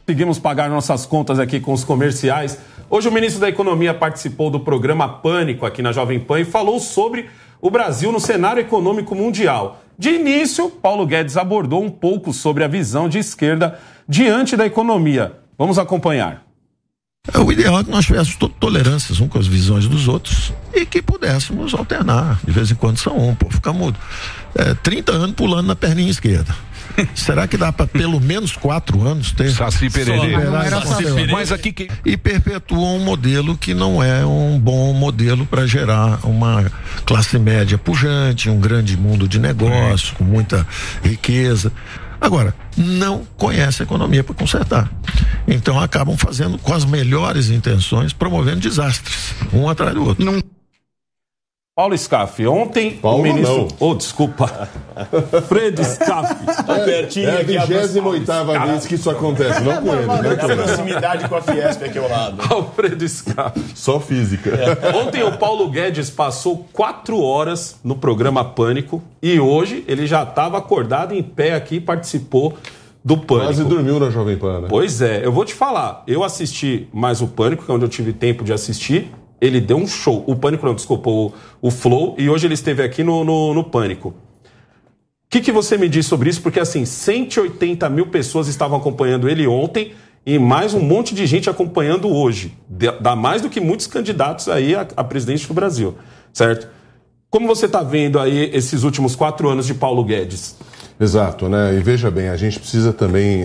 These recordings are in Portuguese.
Conseguimos pagar nossas contas aqui com os comerciais. Hoje o ministro da Economia participou do programa Pânico aqui na Jovem Pan e falou sobre o Brasil no cenário econômico mundial. De início, Paulo Guedes abordou um pouco sobre a visão de esquerda diante da economia. Vamos acompanhar. O ideal é que nós tivéssemos tolerâncias uns com as visões dos outros e que pudéssemos alternar. De vez em quando são fica mudo. 30 anos pulando na perninha esquerda. Será que dá para pelo menos 4 anos ter? Saci Pererê. Mas aqui e perpetua um modelo que não é um bom modelo para gerar uma classe média pujante, um grande mundo de negócio, com muita riqueza. Agora, não conhece a economia para consertar. Então acabam fazendo, com as melhores intenções, promovendo desastres, um atrás do outro. Paulo Scaff, ontem Paulo o ministro... não. Oh, desculpa. Fred Scaff. É a 28ª vez que isso acontece, não com ele. É a proximidade com a Fiesp aqui ao lado. Alfredo Scaff. Só física. Ontem o Paulo Guedes passou 4 horas no programa Pânico e hoje ele já estava acordado em pé aqui e participou do Pânico. Quase dormiu na Jovem Pan, né? Pois é, eu vou te falar, eu assisti mais o Pânico, que é onde eu tive tempo de assistir. Ele deu um show. O Pânico não, desculpa, o Flow. E hoje ele esteve aqui no Pânico. O que você me diz sobre isso? Porque, assim, 180 mil pessoas estavam acompanhando ele ontem e mais um monte de gente acompanhando hoje. Dá mais do que muitos candidatos aí a presidente do Brasil, certo? Como você está vendo aí esses últimos 4 anos de Paulo Guedes? Exato, né? E veja bem, a gente precisa também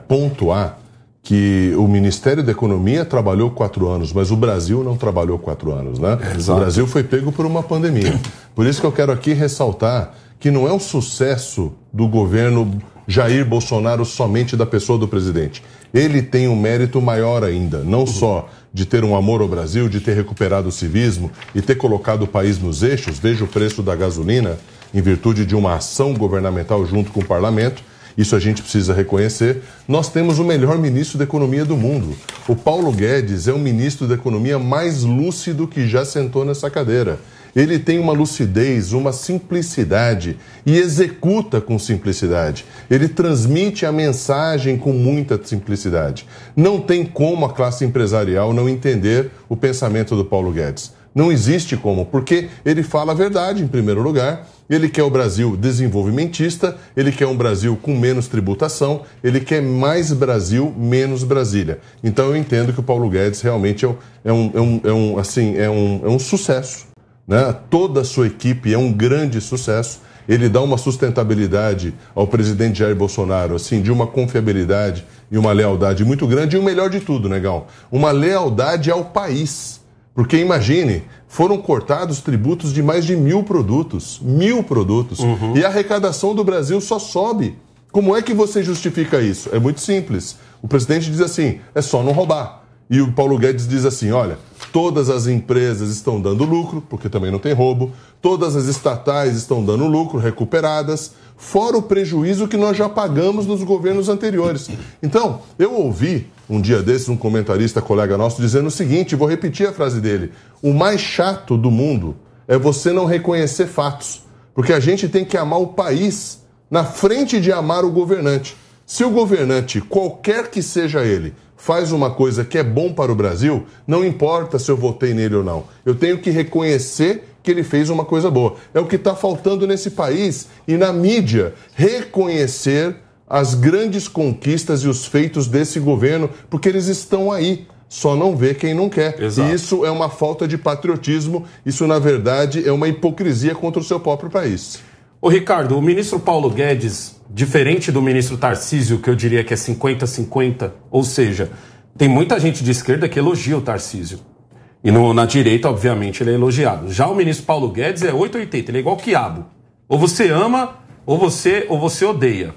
pontuar que o Ministério da Economia trabalhou 4 anos, mas o Brasil não trabalhou 4 anos, né? O Brasil foi pego por uma pandemia. Por isso que eu quero aqui ressaltar que não é um sucesso do governo Jair Bolsonaro somente da pessoa do presidente. Ele tem um mérito maior ainda, não só de ter um amor ao Brasil, de ter recuperado o civismo e ter colocado o país nos eixos, veja o preço da gasolina, em virtude de uma ação governamental junto com o parlamento. Isso a gente precisa reconhecer. Nós temos o melhor ministro da Economia do mundo. O Paulo Guedes é o ministro da Economia mais lúcido que já sentou nessa cadeira. Ele tem uma lucidez, uma simplicidade e executa com simplicidade. Ele transmite a mensagem com muita simplicidade. Não tem como a classe empresarial não entender o pensamento do Paulo Guedes. Não existe como, porque ele fala a verdade, em primeiro lugar. Ele quer o Brasil desenvolvimentista, ele quer um Brasil com menos tributação, ele quer mais Brasil, menos Brasília. Então eu entendo que o Paulo Guedes realmente é um sucesso, né? Toda a sua equipe é um grande sucesso. Ele dá uma sustentabilidade ao presidente Jair Bolsonaro, assim, de uma confiabilidade e uma lealdade muito grande. E o melhor de tudo, Negão, uma lealdade ao país. Porque imagine, foram cortados tributos de mais de 1.000 produtos. 1.000 produtos. E a arrecadação do Brasil só sobe. Como é que você justifica isso? É muito simples. O presidente diz assim, é só não roubar. E o Paulo Guedes diz assim, olha, todas as empresas estão dando lucro, porque também não tem roubo, todas as estatais estão dando lucro, recuperadas, fora o prejuízo que nós já pagamos nos governos anteriores. Então, eu ouvi um dia desses um comentarista, colega nosso, dizendo o seguinte, vou repetir a frase dele, o mais chato do mundo é você não reconhecer fatos, porque a gente tem que amar o país na frente de amar o governante. Se o governante, qualquer que seja ele, faz uma coisa que é bom para o Brasil, não importa se eu votei nele ou não. Eu tenho que reconhecer que ele fez uma coisa boa. É o que está faltando nesse país e na mídia, reconhecer as grandes conquistas e os feitos desse governo, porque eles estão aí. Só não vê quem não quer. Exato. E isso é uma falta de patriotismo, isso na verdade é uma hipocrisia contra o seu próprio país. Ô Ricardo, o ministro Paulo Guedes, diferente do ministro Tarcísio, que eu diria que é 50-50, ou seja, tem muita gente de esquerda que elogia o Tarcísio. E na direita, obviamente, ele é elogiado. Já o ministro Paulo Guedes é 880, ele é igual quiabo. Ou você ama, ou você odeia.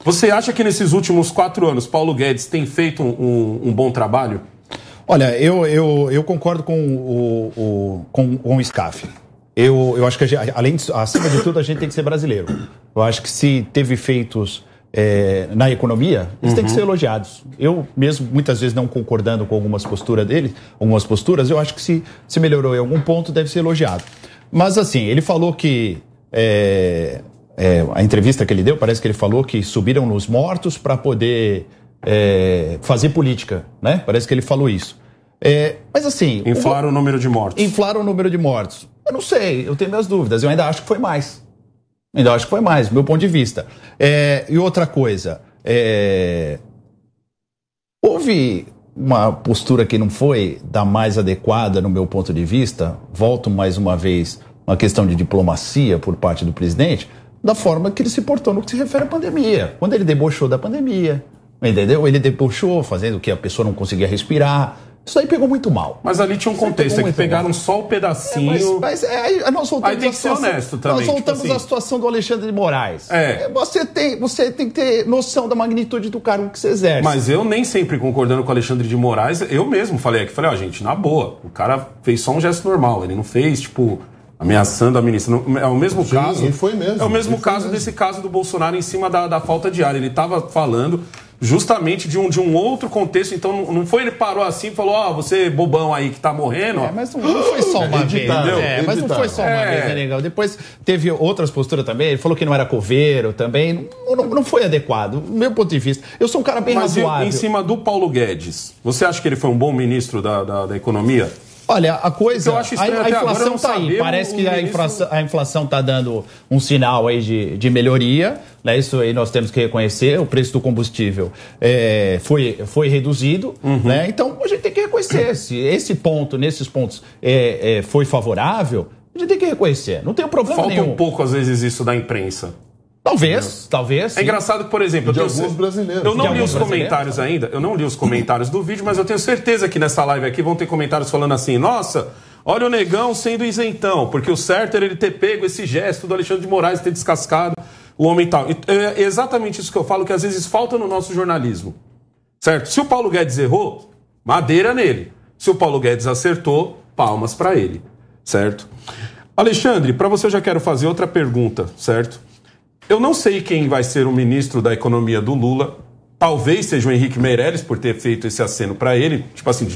Você acha que nesses últimos 4 anos Paulo Guedes tem feito um bom trabalho? Olha, eu concordo com o Scaff. Eu acho que, acima de tudo, a gente tem que ser brasileiro. Eu acho que se teve feitos na economia, eles têm que ser elogiados. Eu mesmo, muitas vezes, não concordando com algumas posturas, eu acho que se melhorou em algum ponto, deve ser elogiado. Mas, assim, ele falou que... a entrevista que ele deu, parece que ele falou que subiram nos mortos para poder fazer política, né? Parece que ele falou isso. Mas assim... Inflaram o número de mortos. Inflaram o número de mortos. Eu não sei, eu tenho minhas dúvidas. Eu ainda acho que foi mais. Do meu ponto de vista. E outra coisa, houve uma postura que não foi da mais adequada no meu ponto de vista, volto mais uma vez uma questão de diplomacia por parte do presidente, da forma que ele se portou no que se refere à pandemia. Quando ele debochou da pandemia, entendeu? Ele debochou fazendo que a pessoa não conseguia respirar. Isso aí pegou muito mal. Mas ali tinha um contexto, que pegaram só o pedacinho. Mas nós voltamos aí tem que ser honesto também. Nós voltamos à situação do Alexandre de Moraes. Você tem que ter noção da magnitude do cargo que você exerce. Mas eu nem sempre concordando com o Alexandre de Moraes, eu mesmo falei aqui, gente, na boa, o cara fez só um gesto normal, ele não fez, ameaçando a ministra. É o mesmo caso. E foi mesmo. É o mesmo caso desse caso do Bolsonaro em cima da falta de ar. Ele estava falando justamente de um outro contexto, então não foi ele parou assim e falou, você bobão aí que tá morrendo. Mas não foi só uma vez. Mas não foi só uma vez, né, legal? Depois teve outras posturas também, ele falou que não era coveiro também, não foi adequado, do meu ponto de vista. Eu sou um cara bem razoável. Em cima do Paulo Guedes, você acha que ele foi um bom ministro da economia? Olha, a coisa, a inflação está aí. Parece que a inflação está dando um sinal aí de melhoria, né? Isso aí nós temos que reconhecer. O preço do combustível foi reduzido, né? Então a gente tem que reconhecer. Se esse ponto, nesses pontos, foi favorável, a gente tem que reconhecer. Não tem problema nenhum. Falta um pouco, às vezes, isso da imprensa. Talvez. É engraçado que, por exemplo, alguns brasileiros. Eu não li os comentários ainda, eu não li os comentários do vídeo, mas eu tenho certeza que nessa live aqui vão ter comentários falando assim, nossa, olha o Negão sendo isentão, porque o certo era ele ter pego esse gesto do Alexandre de Moraes, ter descascado o homem tal. É exatamente isso que eu falo, que às vezes falta no nosso jornalismo, certo? Se o Paulo Guedes errou, madeira nele. Se o Paulo Guedes acertou, palmas para ele, certo? Alexandre, para você eu já quero fazer outra pergunta, certo? Eu não sei quem vai ser o ministro da Economia do Lula. Talvez seja o Henrique Meirelles, por ter feito esse aceno para ele.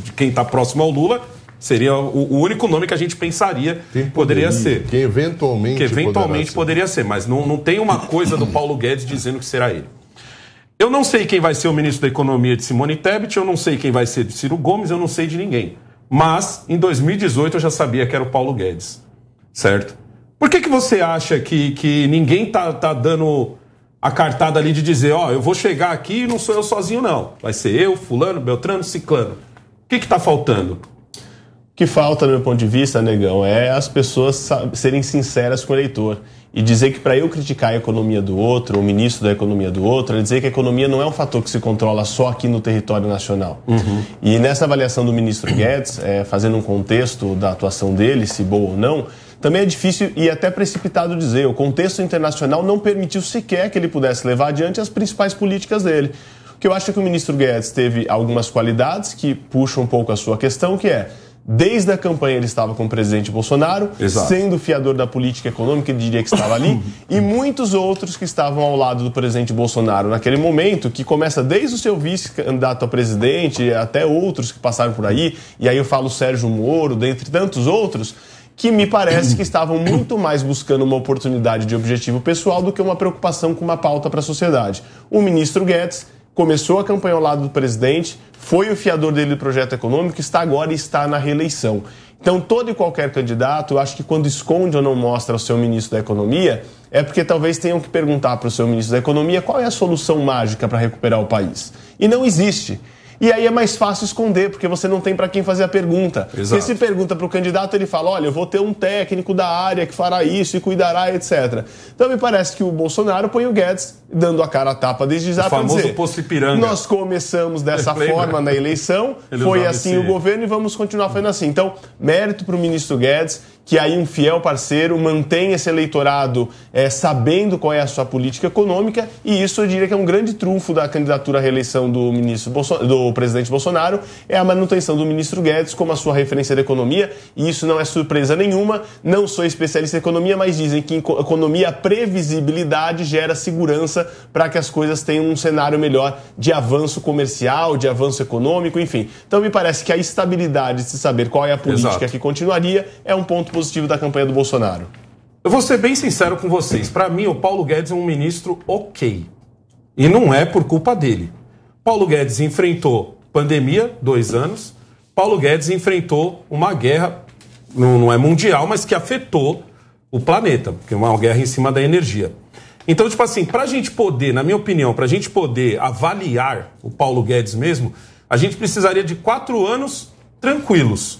De quem está próximo ao Lula, seria o único nome que a gente pensaria que poderia ser. Que eventualmente poderia ser, mas não tem uma coisa do Paulo Guedes dizendo que será ele. Eu não sei quem vai ser o ministro da Economia de Simone Tebet, eu não sei quem vai ser de Ciro Gomes, eu não sei de ninguém. Mas, em 2018, eu já sabia que era o Paulo Guedes, certo? Por que você acha que ninguém tá dando a cartada ali de dizer, eu vou chegar aqui e não sou eu sozinho, não. Vai ser eu, fulano, beltrano, ciclano. O que tá faltando? O que falta, do meu ponto de vista, Negão, é as pessoas serem sinceras com o eleitor. E dizer que para eu criticar a economia do outro, o ministro da economia do outro, é dizer que a economia não é um fator que se controla só aqui no território nacional. E nessa avaliação do ministro Guedes, fazendo um contexto da atuação dele, se boa ou não, também é difícil e até precipitado dizer. O contexto internacional não permitiu sequer que ele pudesse levar adiante as principais políticas dele. O que eu acho é que o ministro Guedes teve algumas qualidades que puxam um pouco a sua questão, que é, desde a campanha ele estava com o presidente Bolsonaro, sendo fiador da política econômica, ele diria que estava ali, e muitos outros que estavam ao lado do presidente Bolsonaro naquele momento, que começa desde o seu vice-candidato a presidente, até outros que passaram por aí, e aí eu falo Sérgio Moro, dentre tantos outros, que me parece que estavam muito mais buscando uma oportunidade de objetivo pessoal do que uma preocupação com uma pauta para a sociedade. O ministro Guedes começou a campanha ao lado do presidente, foi o fiador dele do projeto econômico, está agora e está na reeleição. Então, todo e qualquer candidato, eu acho que quando esconde ou não mostra o seu ministro da Economia, é porque talvez tenham que perguntar para o seu ministro da Economia qual é a solução mágica para recuperar o país. E não existe. E aí é mais fácil esconder, porque você não tem para quem fazer a pergunta. Porque se pergunta para o candidato, ele fala, olha, eu vou ter um técnico da área que fará isso e cuidará, etc. Então me parece que o Bolsonaro põe o Guedes dando a cara a tapa desde já para dizer, posto Ipiranga. Nós começamos dessa forma na eleição, foi assim o governo e vamos continuar fazendo assim. Então, mérito para o ministro Guedes, que aí um fiel parceiro mantém esse eleitorado sabendo qual é a sua política econômica, e isso eu diria que é um grande trunfo da candidatura à reeleição do presidente Bolsonaro, é a manutenção do ministro Guedes como a sua referência da economia, e isso não é surpresa nenhuma, não sou especialista em economia, mas dizem que em economia a previsibilidade gera segurança para que as coisas tenham um cenário melhor de avanço comercial, de avanço econômico, enfim. Então me parece que a estabilidade de se saber qual é a política que continuaria é um ponto positivo da campanha do Bolsonaro. Eu vou ser bem sincero com vocês. Para mim, o Paulo Guedes é um ministro ok. E não é por culpa dele. Paulo Guedes enfrentou pandemia, 2 anos. Paulo Guedes enfrentou uma guerra, não é mundial, mas que afetou o planeta, porque é uma guerra em cima da energia. Então, tipo assim, pra gente poder, na minha opinião, pra gente poder avaliar o Paulo Guedes mesmo, a gente precisaria de 4 anos tranquilos,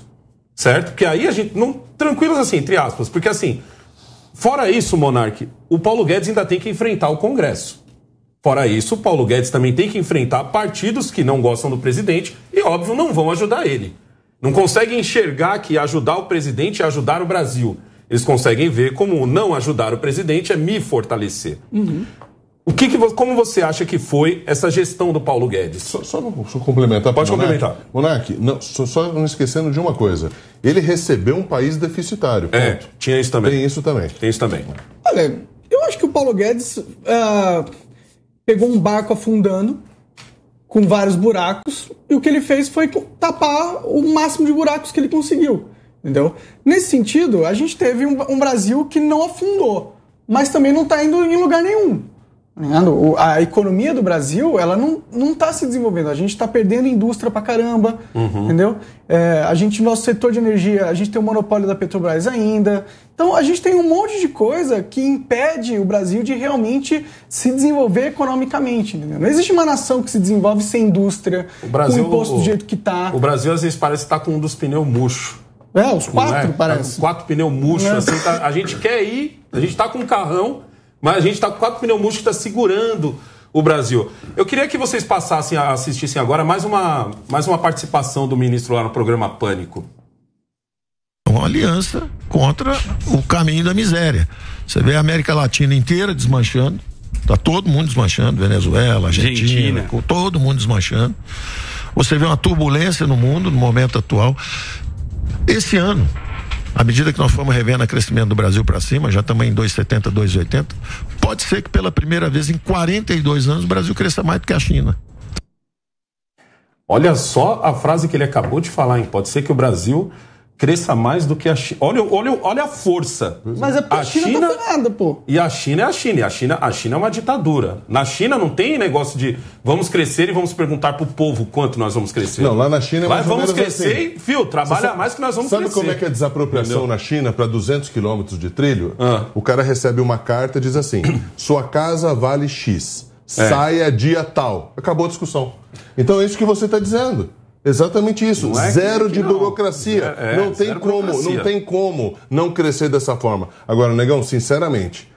certo? Porque aí a gente, não tranquilos assim, entre aspas, porque assim, fora isso, Monark, o Paulo Guedes ainda tem que enfrentar o Congresso. Fora isso, o Paulo Guedes também tem que enfrentar partidos que não gostam do presidente e, óbvio, não vão ajudar ele. Não conseguem enxergar que ajudar o presidente é ajudar o Brasil. Eles conseguem ver como não ajudar o presidente é me fortalecer. Uhum. Como você acha que foi essa gestão do Paulo Guedes? Só complementar. Pode complementar. Monark, só não esquecendo de uma coisa. Ele recebeu um país deficitário. Ponto. Tinha isso também. Tem isso também. Tem isso também. Olha, eu acho que o Paulo Guedes pegou um barco afundando com vários buracos e o que ele fez foi tapar o máximo de buracos que ele conseguiu. Entendeu? Nesse sentido, a gente teve um Brasil que não afundou, mas também não está indo em lugar nenhum. A economia do Brasil, ela não está se desenvolvendo. A gente está perdendo indústria pra caramba, entendeu? Nosso setor de energia, a gente tem o monopólio da Petrobras ainda. Então, a gente tem um monte de coisa que impede o Brasil de realmente se desenvolver economicamente, entendeu? Não existe uma nação que se desenvolve sem indústria, com imposto do jeito que está. O Brasil, às vezes, parece estar com um dos pneus murchos. Os 4, parece. 4 pneus murchos, assim, a gente quer ir, a gente tá com um carrão, mas a gente tá com 4 pneus murchos que tá segurando o Brasil. Eu queria que vocês assistissem agora mais uma participação do ministro lá no programa Pânico. Uma aliança contra o caminho da miséria. Você vê a América Latina inteira desmanchando, tá todo mundo desmanchando, Venezuela, Argentina. Todo mundo desmanchando. Você vê uma turbulência no mundo, no momento atual. Esse ano, à medida que nós formos revendo o crescimento do Brasil para cima, já estamos em 2,70, 2,80, pode ser que pela primeira vez em 42 anos o Brasil cresça mais do que a China. Olha só a frase que ele acabou de falar, hein? Pode ser que o Brasil cresça mais do que a China. Olha a força. Mas a China não tá ferrada, pô. E a China é a China. E a China é uma ditadura. Na China não tem negócio de vamos crescer e vamos perguntar pro povo quanto nós vamos crescer. Não, lá na China é mais ou menos assim. Vamos crescer e, fio, trabalha mais que nós vamos crescer. Sabe como é que é a desapropriação na China para 200 quilômetros de trilho? O cara recebe uma carta e diz assim, sua casa vale X, saia dia tal. Acabou a discussão. Então é isso que você está dizendo. Exatamente isso, zero de burocracia. Não tem como não crescer dessa forma. Agora, Negão, sinceramente,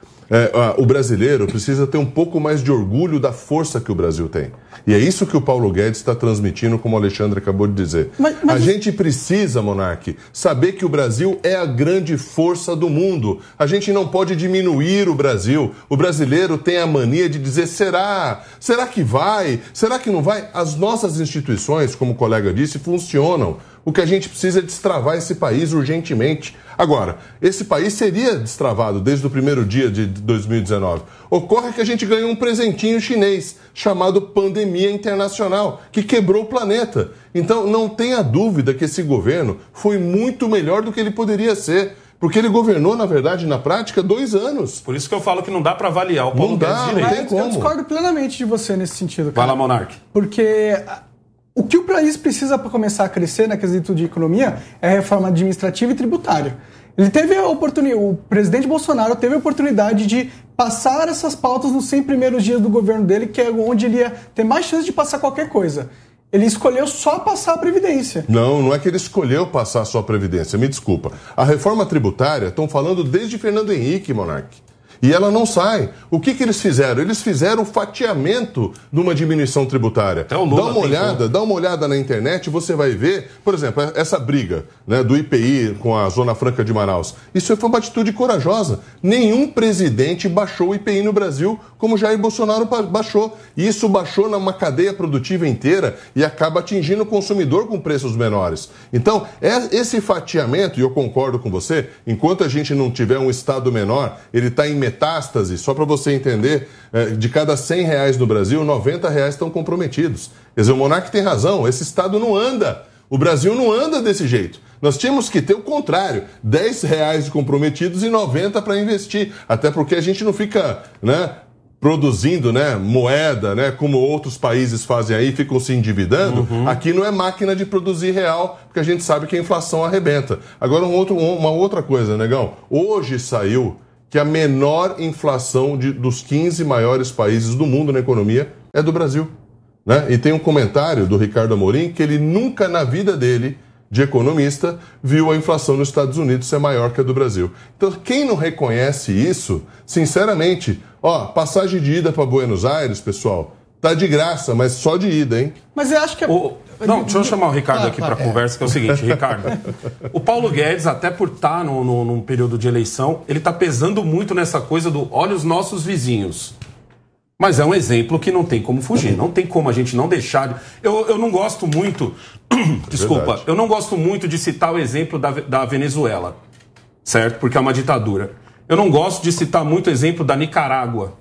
o brasileiro precisa ter um pouco mais de orgulho da força que o Brasil tem. E é isso que o Paulo Guedes está transmitindo, como o Alexandre acabou de dizer. A gente precisa, Monark, saber que o Brasil é a grande força do mundo. A gente não pode diminuir o Brasil. O brasileiro tem a mania de dizer, será? Será que vai? Será que não vai? As nossas instituições, como o colega disse, funcionam. O que a gente precisa é destravar esse país urgentemente. Agora, esse país seria destravado desde o primeiro dia de 2019. Ocorre que a gente ganhou um presentinho chinês, chamado pandemia internacional, que quebrou o planeta. Então, não tenha dúvida que esse governo foi muito melhor do que ele poderia ser. Porque ele governou, na verdade, na prática, 2 anos. Por isso que eu falo que não dá para avaliar o Paulo Guedes direito. Não tem como. Eu discordo plenamente de você nesse sentido, cara. Vai lá, Monark. Porque o que o país precisa para começar a crescer na quesito de economia é a reforma administrativa e tributária. Ele teve a oportunidade, o presidente Bolsonaro teve a oportunidade de passar essas pautas nos 100 primeiros dias do governo dele, que é onde ele ia ter mais chance de passar qualquer coisa. Ele escolheu só passar a Previdência. Não é que ele escolheu passar só a Previdência, me desculpa. A reforma tributária, estão falando desde Fernando Henrique, Monark. E ela não sai. O que eles fizeram? Eles fizeram o fatiamento de uma diminuição tributária. Até o Lula dá uma olhada na internet, você vai ver, por exemplo, essa briga, né, do IPI com a Zona Franca de Manaus. Isso foi uma atitude corajosa. Nenhum presidente baixou o IPI no Brasil como Jair Bolsonaro baixou. E isso baixou numa cadeia produtiva inteira e acaba atingindo o consumidor com preços menores. Então, esse fatiamento, e eu concordo com você, enquanto a gente não tiver um Estado menor, ele está em metástase, só para você entender, de cada R$100 no Brasil, R$90 estão comprometidos. Quer dizer, o Monark tem razão, esse Estado não anda. O Brasil não anda desse jeito. Nós tínhamos que ter o contrário, R$10 comprometidos e 90 para investir. Até porque a gente não fica, né, produzindo, né, moeda, né, como outros países fazem aí, ficam se endividando, aqui não é máquina de produzir real, porque a gente sabe que a inflação arrebenta. Agora, uma outra coisa, Negão. Hoje saiu que a menor inflação dos 15 maiores países do mundo na economia é do Brasil. Né? E tem um comentário do Ricardo Amorim que ele nunca na vida dele, de economista, viu a inflação nos Estados Unidos ser maior que a do Brasil. Então, quem não reconhece isso, sinceramente, passagem de ida para Buenos Aires, pessoal, tá de graça, mas só de ida, hein? Mas eu acho que Não, deixa eu chamar o Ricardo aqui para a conversa, que é o seguinte, Ricardo. O Paulo Guedes, até por estar num período de eleição, ele está pesando muito nessa coisa do olha os nossos vizinhos. Mas é um exemplo que não tem como fugir, não tem como a gente não deixar de... Eu não gosto muito, desculpa, eu não gosto muito de citar o exemplo da Venezuela, certo? Porque é uma ditadura. Eu não gosto de citar muito o exemplo da Nicarágua,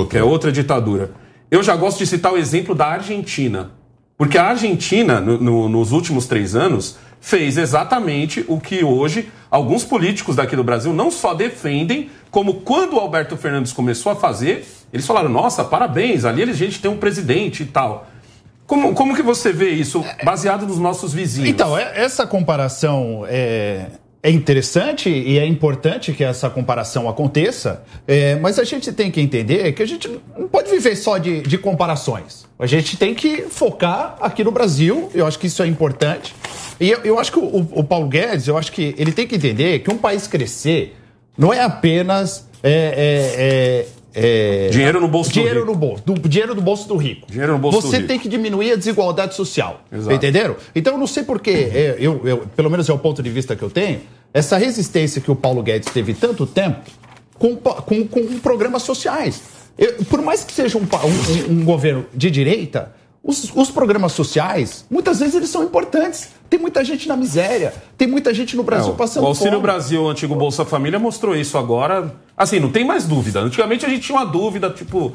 que é outra ditadura. Eu já gosto de citar o exemplo da Argentina, porque a Argentina, nos últimos 3 anos, fez exatamente o que hoje alguns políticos daqui do Brasil não só defendem, como quando o Alberto Fernandes começou a fazer, eles falaram, nossa, parabéns, ali a gente tem um presidente e tal. Como que você vê isso, baseado nos nossos vizinhos? Então, essa comparação é interessante e é importante que essa comparação aconteça, mas a gente tem que entender que a gente não pode viver só de comparações. A gente tem que focar aqui no Brasil, eu acho que isso é importante. E eu acho que o Paulo Guedes, eu acho que ele tem que entender que um país crescer não é apenas... dinheiro no bolso do rico. Dinheiro no bolso do rico. Dinheiro no bolso do rico. Você tem que diminuir a desigualdade social. Exato. Entenderam? Então eu não sei porquê, pelo menos é o ponto de vista que eu tenho, essa resistência que o Paulo Guedes teve tanto tempo com programas sociais. Por mais que seja um governo de direita, os programas sociais, muitas vezes eles são importantes. Tem muita gente na miséria, tem muita gente no Brasil passando fome. O Auxílio Brasil, o antigo Bolsa Família, mostrou isso agora. Assim, não tem mais dúvida. Antigamente a gente tinha uma dúvida, tipo,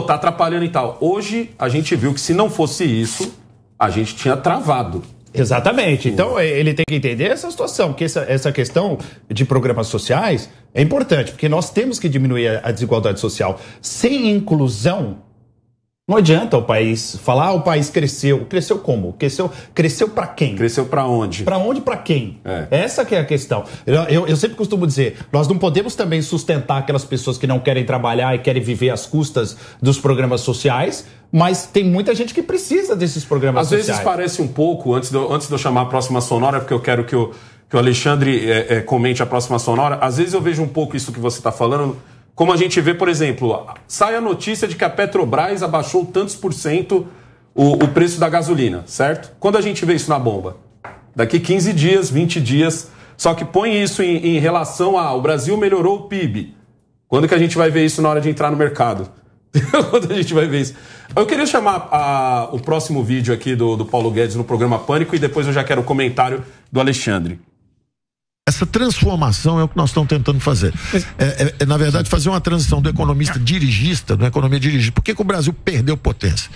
tá atrapalhando e tal. Hoje a gente viu que se não fosse isso, a gente tinha travado. Exatamente. Então ele tem que entender essa situação, que essa questão de programas sociais é importante, porque nós temos que diminuir a desigualdade social. Sem inclusão, não adianta o país falar, o país cresceu. Cresceu como? Cresceu para quem? Cresceu para onde? Para onde, para quem? Essa que é a questão. Eu sempre costumo dizer, nós não podemos também sustentar aquelas pessoas que não querem trabalhar e querem viver às custas dos programas sociais, mas tem muita gente que precisa desses programas sociais. Às vezes parece um pouco, antes de eu chamar a próxima sonora, porque eu quero que o Alexandre comente a próxima sonora, às vezes eu vejo um pouco isso que você está falando... Como a gente vê, por exemplo, sai a notícia de que a Petrobras abaixou tantos % o preço da gasolina, certo? Quando a gente vê isso na bomba? Daqui 15 dias, 20 dias. Só que põe isso em relação o Brasil melhorou o PIB. Quando que a gente vai ver isso na hora de entrar no mercado? Quando a gente vai ver isso? Eu queria chamar o próximo vídeo aqui do Paulo Guedes no programa Pânico e depois eu já quero o comentário do Alexandre. Essa transformação é o que nós estamos tentando fazer. Na verdade, fazer uma transição do economista dirigista, da economia dirigista. Por que o Brasil perdeu potência?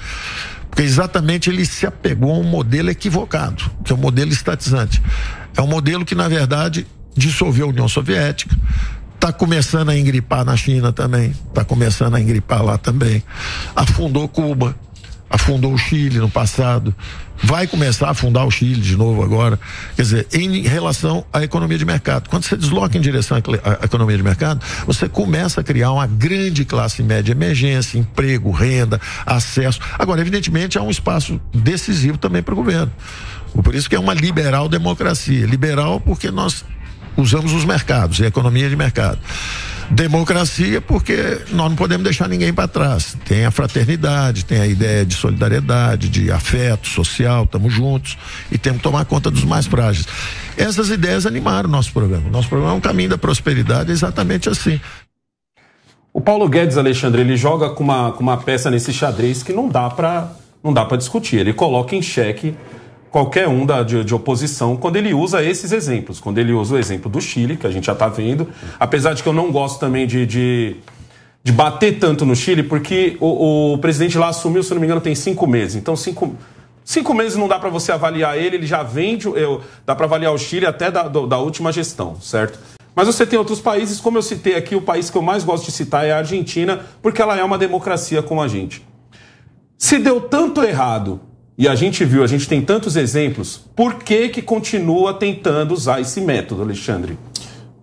Porque exatamente ele se apegou a um modelo equivocado, que é o modelo estatizante. É um modelo que, na verdade, dissolveu a União Soviética, está começando a engripar na China também, está começando a engripar lá também, afundou Cuba, afundou o Chile no passado, vai começar a afundar o Chile de novo agora. Quer dizer, em relação à economia de mercado. Quando você desloca em direção à economia de mercado, você começa a criar uma grande classe média, emergência, emprego, renda, acesso. Agora, evidentemente, há um espaço decisivo também para o governo. Por isso que é uma liberal democracia. Liberal porque nós usamos os mercados, a economia de mercado. Democracia porque nós não podemos deixar ninguém para trás. Tem a fraternidade, tem a ideia de solidariedade, de afeto social, estamos juntos e temos que tomar conta dos mais frágeis. Essas ideias animaram o nosso programa. Nosso programa é um caminho da prosperidade, é exatamente assim. O Paulo Guedes, Alexandre, ele joga com uma peça nesse xadrez que não dá para discutir. Ele coloca em xeque qualquer um de oposição quando ele usa esses exemplos. Quando ele usa o exemplo do Chile, que a gente já está vendo, apesar de que eu não gosto também de bater tanto no Chile, porque o presidente lá assumiu, se não me engano, tem 5 meses. Então, 5 meses não dá para você avaliar ele já vende, dá para avaliar o Chile até da última gestão, certo? Mas você tem outros países, como eu citei aqui, o país que eu mais gosto de citar é a Argentina, porque ela é uma democracia como a gente. Se deu tanto errado, e a gente viu, a gente tem tantos exemplos, por que continua tentando usar esse método, Alexandre?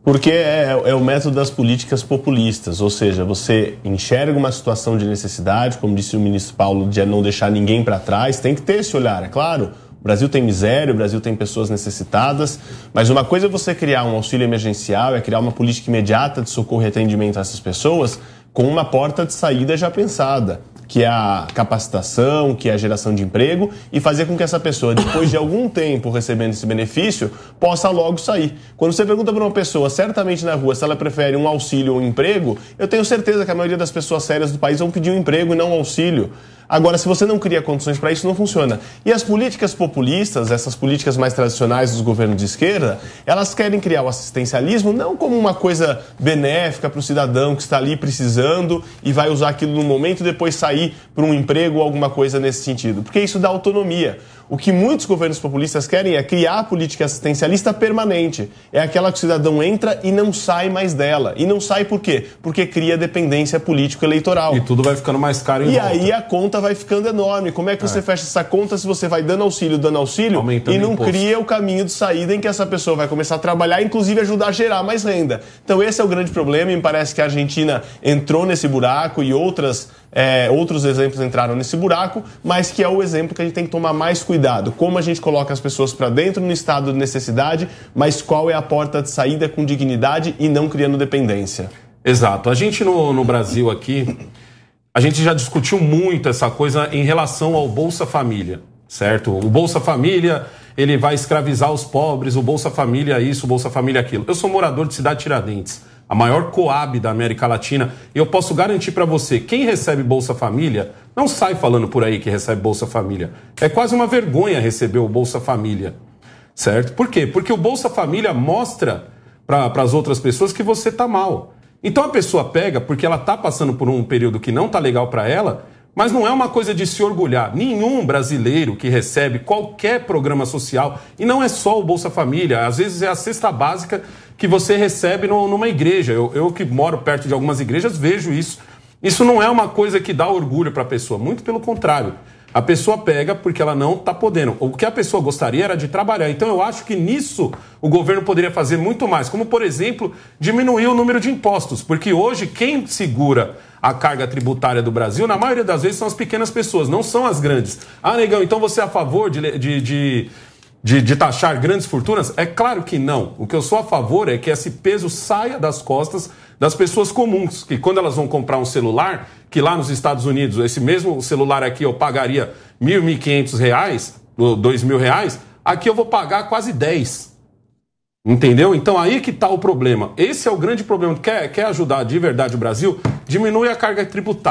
Porque é o método das políticas populistas, ou seja, você enxerga uma situação de necessidade, como disse o ministro Paulo, de não deixar ninguém para trás, tem que ter esse olhar, é claro. O Brasil tem miséria, o Brasil tem pessoas necessitadas, mas uma coisa é você criar um auxílio emergencial, é criar uma política imediata de socorro e atendimento a essas pessoas com uma porta de saída já pensada, que é a capacitação, que é a geração de emprego, e fazer com que essa pessoa, depois de algum tempo recebendo esse benefício, possa logo sair. Quando você pergunta para uma pessoa, certamente na rua, se ela prefere um auxílio ou um emprego, eu tenho certeza que a maioria das pessoas sérias do país vão pedir um emprego e não um auxílio. Agora, se você não cria condições para isso, não funciona. E as políticas populistas, essas políticas mais tradicionais dos governos de esquerda, elas querem criar o assistencialismo não como uma coisa benéfica para o cidadão que está ali precisando e vai usar aquilo no momento e depois sair para um emprego ou alguma coisa nesse sentido. Porque isso dá autonomia. O que muitos governos populistas querem é criar a política assistencialista permanente. É aquela que o cidadão entra e não sai mais dela. E não sai por quê? Porque cria dependência político-eleitoral. E tudo vai ficando mais caro em volta. Aí a conta vai ficando enorme. Como é que você fecha essa conta se você vai dando auxílio aumentando e não imposto. cria o caminho de saída em que essa pessoa vai começar a trabalhar e inclusive ajudar a gerar mais renda? Então esse é o grande problema e me parece que a Argentina entrou nesse buraco e outros exemplos entraram nesse buraco, mas que é o exemplo que a gente tem que tomar mais cuidado. Como a gente coloca as pessoas para dentro no estado de necessidade, mas qual é a porta de saída com dignidade e não criando dependência. Exato. A gente no Brasil aqui, a gente já discutiu muito essa coisa em relação ao Bolsa Família, certo? O Bolsa Família, ele vai escravizar os pobres, o Bolsa Família isso, o Bolsa Família aquilo. Eu sou morador de Cidade Tiradentes, a maior Coab da América Latina, e eu posso garantir para você, quem recebe Bolsa Família, não sai falando por aí que recebe Bolsa Família. É quase uma vergonha receber o Bolsa Família, certo? Por quê? Porque o Bolsa Família mostra para as outras pessoas que você tá mal. Então a pessoa pega porque ela tá passando por um período que não tá legal para ela, mas não é uma coisa de se orgulhar. Nenhum brasileiro que recebe qualquer programa social, e não é só o Bolsa Família, às vezes é a cesta básica que você recebe numa igreja. Eu que moro perto de algumas igrejas vejo isso. Isso não é uma coisa que dá orgulho para a pessoa, muito pelo contrário. A pessoa pega porque ela não está podendo. O que a pessoa gostaria era de trabalhar. Então eu acho que nisso o governo poderia fazer muito mais. Como, por exemplo, diminuir o número de impostos. Porque hoje quem segura a carga tributária do Brasil, na maioria das vezes, são as pequenas pessoas, não são as grandes. Ah, negão, então você é a favor de taxar grandes fortunas? É claro que não. O que eu sou a favor é que esse peso saia das costas das pessoas comuns, que quando elas vão comprar um celular, que lá nos Estados Unidos, esse mesmo celular aqui eu pagaria R$ 1.500, R$ 2.000, aqui eu vou pagar quase 10. Entendeu? Então aí que está o problema. Esse é o grande problema. Quer ajudar de verdade o Brasil? Diminui a carga tributária.